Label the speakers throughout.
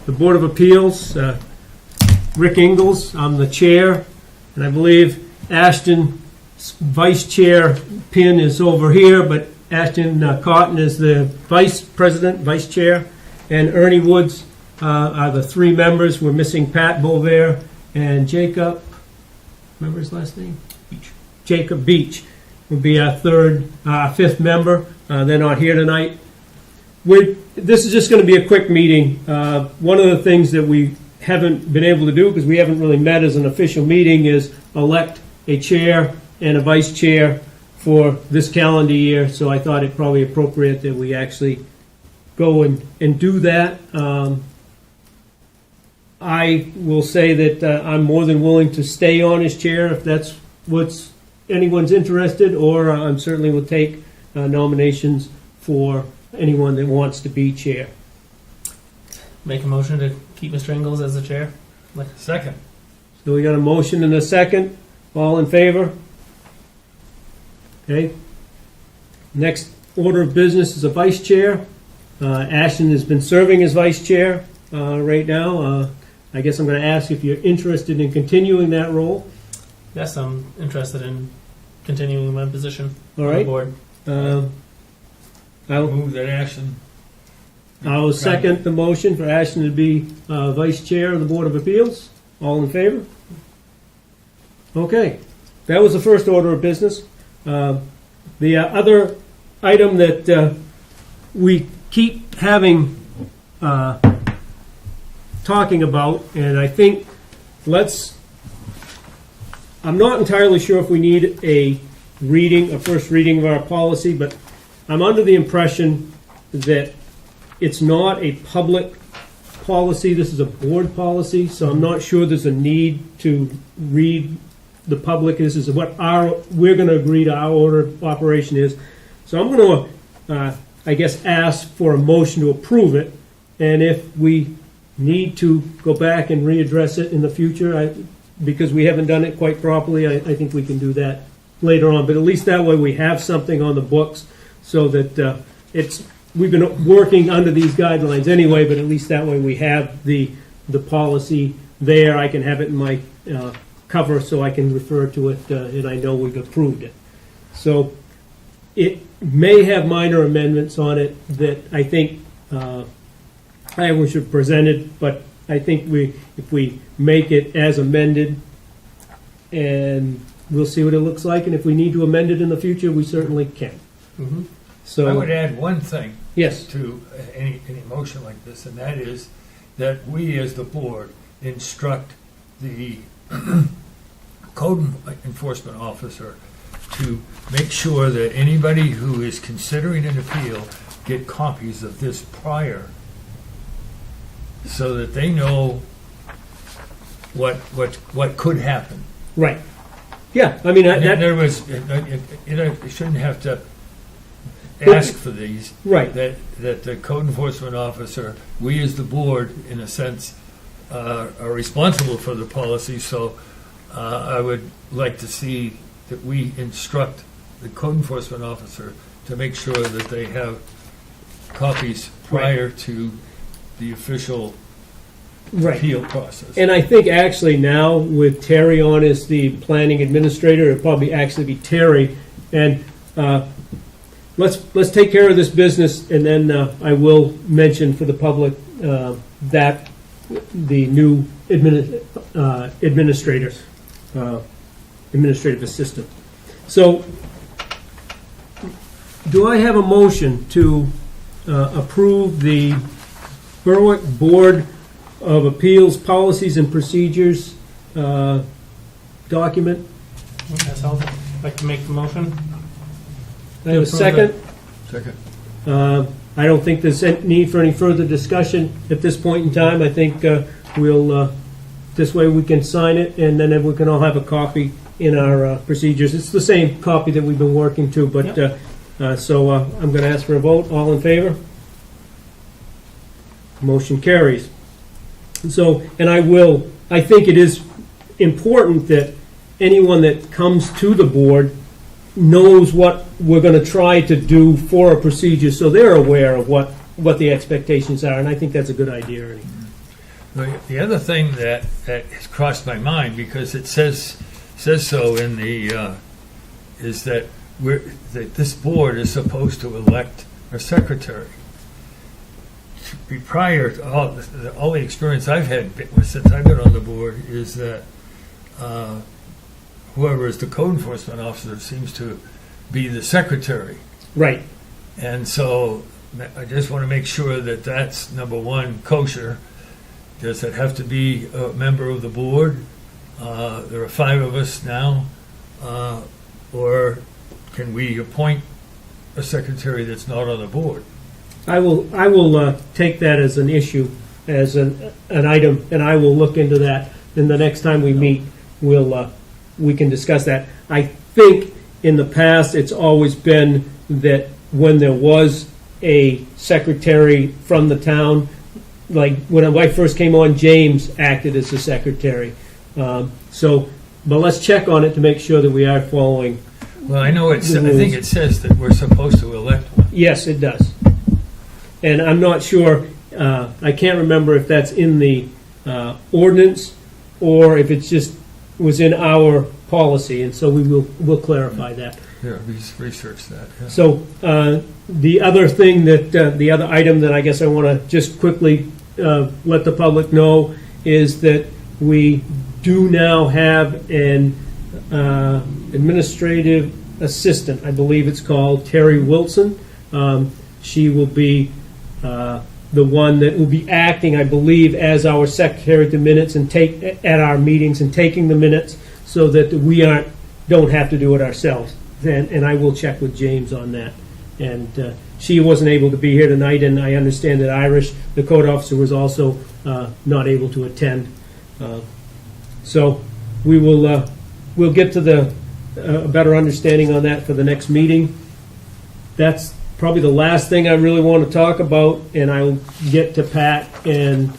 Speaker 1: the Board of Appeals, Rick Ingalls, I'm the chair, and I believe Ashton's vice chair pin is over here, but Ashton Cotton is the vice president, vice chair, and Ernie Woods are the three members. We're missing Pat Bovair and Jacob, remember his last name? Beach. Jacob Beach would be our fifth member. They're not here tonight. This is just going to be a quick meeting. One of the things that we haven't been able to do, because we haven't really met as an official meeting, is elect a chair and a vice chair for this calendar year. So I thought it probably appropriate that we actually go and do that. I will say that I'm more than willing to stay on as chair if that's what's anyone's interested, or I certainly will take nominations for anyone that wants to be chair.
Speaker 2: Make a motion to keep Mr. Ingalls as the chair.
Speaker 3: Second.
Speaker 1: So we got a motion and a second. All in favor? Okay. Next order of business is a vice chair. Ashton has been serving as vice chair right now. I guess I'm going to ask if you're interested in continuing that role.
Speaker 2: Yes, I'm interested in continuing my position
Speaker 1: All
Speaker 2: on
Speaker 1: right.
Speaker 2: the board.
Speaker 1: I'll
Speaker 3: Move that Ashton.
Speaker 1: second the motion for Ashton to be vice chair of the Board of Appeals. All in favor? Okay. That was the first order of business. The other item that we keep having talking about, and I think I'm not entirely sure if we need a first reading of our policy, but I'm under the impression that it's not a public policy. This is a board policy, so I'm not sure there's a need to read the public. This is what we're going to agree to our order of operation is. So I'm going to, I guess, ask for a motion to approve it, and if we need to go back and readdress it in the future, because we haven't done it quite properly, I think we can do that later on. But at least that way we have something on the books so that we've been working under these guidelines anyway, but at least that way we have the policy there. I can have it in my cover so I can refer to it, and I know we've approved it. So it may have minor amendments on it that I think I should have presented, but I think if we make it as amended, and we'll see what it looks like, and if we need to amend it in the future, we certainly can.
Speaker 2: Mm-hmm.
Speaker 1: So
Speaker 3: I would add one thing
Speaker 1: yes,
Speaker 3: to any motion like this, and that is that we as the board instruct the code enforcement officer to make sure that anybody who is considering an appeal get copies of this prior, so that they know what could happen.
Speaker 1: right, yeah. I mean,
Speaker 3: And
Speaker 1: that
Speaker 3: there was, you shouldn't have to ask for these.
Speaker 1: right.
Speaker 3: That the code enforcement officer, we as the board, in a sense, are responsible for the policy. So I would like to see that we instruct the code enforcement officer to make sure that they have copies prior to the official
Speaker 1: Right.
Speaker 3: appeal process.
Speaker 1: And I think actually now with Terry on as the planning administrator, it'll probably actually be Terry. And let's take care of this business, and then I will mention for the public that the new administrator, administrative assistant. So, do I have a motion to approve the Berwick Board of Appeals Policies and Procedures document?
Speaker 2: That's helpful. I'd like to make the motion.
Speaker 1: I have a second.
Speaker 3: Second.
Speaker 1: I don't think there's any need for any further discussion at this point in time. I think we'll, this way we can sign it, and then we can all have a copy in our procedures. It's the same copy that we've been working to, but so I'm going to ask for a vote. All in favor? Motion carries. So, and I think it is important that anyone that comes to the board knows what we're going to try to do for a procedure, so they're aware of what the expectations are, and I think that's a good idea, Ernie.
Speaker 3: The other thing that has crossed my mind, because it says so in the, is that that this board is supposed to elect a secretary. Prior to all the experience I've had since I've been on the board is that whoever is the code enforcement officer seems to be the secretary.
Speaker 1: Right.
Speaker 3: And so I just want to make sure that that's, number one, kosher. Does it have to be a member of the board? There are 5 of us now. Or can we appoint a secretary that's not on the board?
Speaker 1: I will take that as an issue, as an item, and I will look into that. And the next time we meet, we can discuss that. I think in the past, it's always been that when there was a secretary from the town, like when I first came on, James acted as the secretary. But let's check on it to make sure that we are following.
Speaker 3: Well, I know I think it says that we're supposed to elect one.
Speaker 1: Yes, it does. And I'm not sure, I can't remember if that's in the ordinance or if it's just was in our policy, and so we'll clarify that.
Speaker 3: Yeah, research that. Yeah.
Speaker 1: So the other thing the other item that I guess I want to just quickly let the public know is that we do now have an administrative assistant, I believe it's called, Terry Wilson. She will be the one that will be acting, I believe, as our secretary to minutes and at our meetings and taking the minutes, so that we don't have to do it ourselves. And I will check with James on that. And she wasn't able to be here tonight, and I understand that Irish, the code officer, was also not able to attend. So we will we'll get to a better understanding on that for the next meeting. That's probably the last thing I really want to talk about, and I'll get to Pat and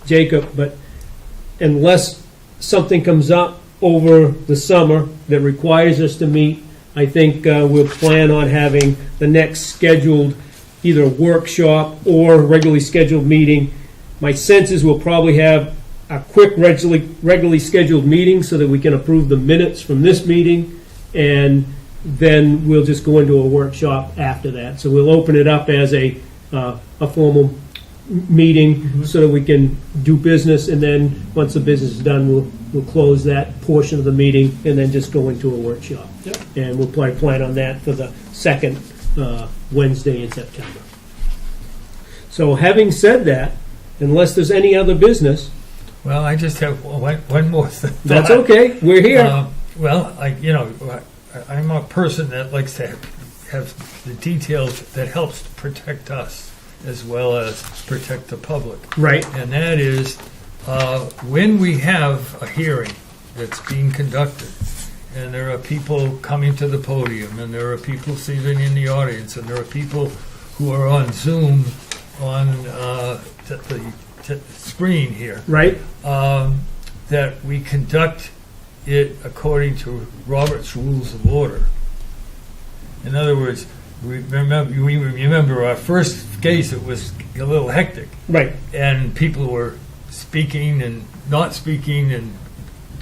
Speaker 1: Jacob. But unless something comes up over the summer that requires us to meet, I think we'll plan on having the next scheduled either workshop or regularly scheduled meeting. My sense is we'll probably have a quick regularly scheduled meeting so that we can approve the minutes from this meeting, and then we'll just go into a workshop after that. So we'll open it up as a formal meeting so that we can do business, and then once the business is done, we'll close that portion of the meeting and then just go into a workshop.
Speaker 2: Yep.
Speaker 1: And we'll probably plan on that for the second Wednesday in September. So having said that, unless there's any other business,
Speaker 3: Well, I just have one more thing.
Speaker 1: that's okay. We're here.
Speaker 3: I'm a person that likes to have the details that helps to protect us as well as protect the public.
Speaker 1: Right.
Speaker 3: And that is when we have a hearing that's being conducted, and there are people coming to the podium, and there are people sitting in the audience, and there are people who are on Zoom on the screen here.
Speaker 1: Right.
Speaker 3: That we conduct it according to Robert's Rules of Order. In other words, we remember our first case, it was a little hectic,
Speaker 1: Right.
Speaker 3: and people were speaking and not speaking and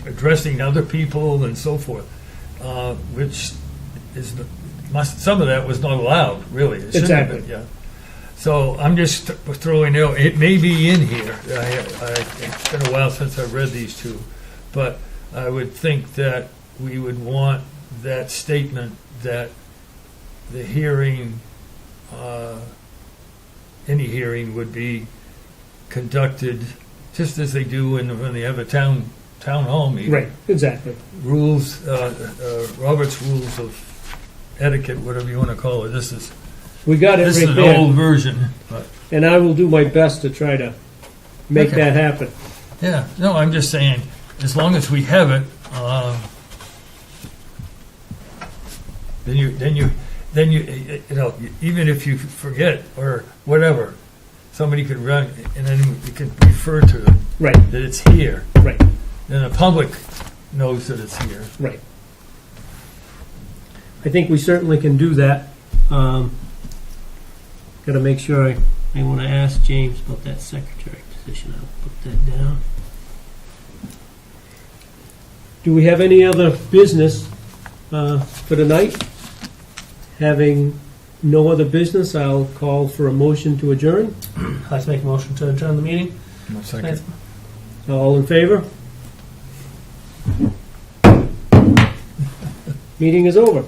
Speaker 3: addressing other people and so forth, which is some of that was not allowed, really. It shouldn't have been,
Speaker 1: Exactly.
Speaker 3: yeah. So I'm just throwing out, it may be in here. It's been a while since I've read these two, but I would think that we would want that statement that the hearing, any hearing would be conducted just as they do when they have a town hall meeting.
Speaker 1: Right. Exactly.
Speaker 3: Rules, Robert's Rules of Etiquette, whatever you want to call it. This is
Speaker 1: We got it
Speaker 3: this
Speaker 1: right
Speaker 3: is
Speaker 1: there.
Speaker 3: an old version, but
Speaker 1: And I will do my best to try to make
Speaker 3: Okay.
Speaker 1: that happen.
Speaker 3: yeah. No, I'm just saying, as long as we have it, then you even if you forget or whatever, somebody could run and then you can refer to it
Speaker 1: Right.
Speaker 3: that it's here.
Speaker 1: Right.
Speaker 3: Then the public knows that it's here.
Speaker 1: Right. I think we certainly can do that. Got to make sure I want to ask James about that secretary position. I'll put that down. Do we have any other business for tonight? Having no other business, I'll call for a motion to adjourn.
Speaker 2: I'd like to make a motion to adjourn the meeting.
Speaker 3: Second.
Speaker 1: All in favor? Meeting is over.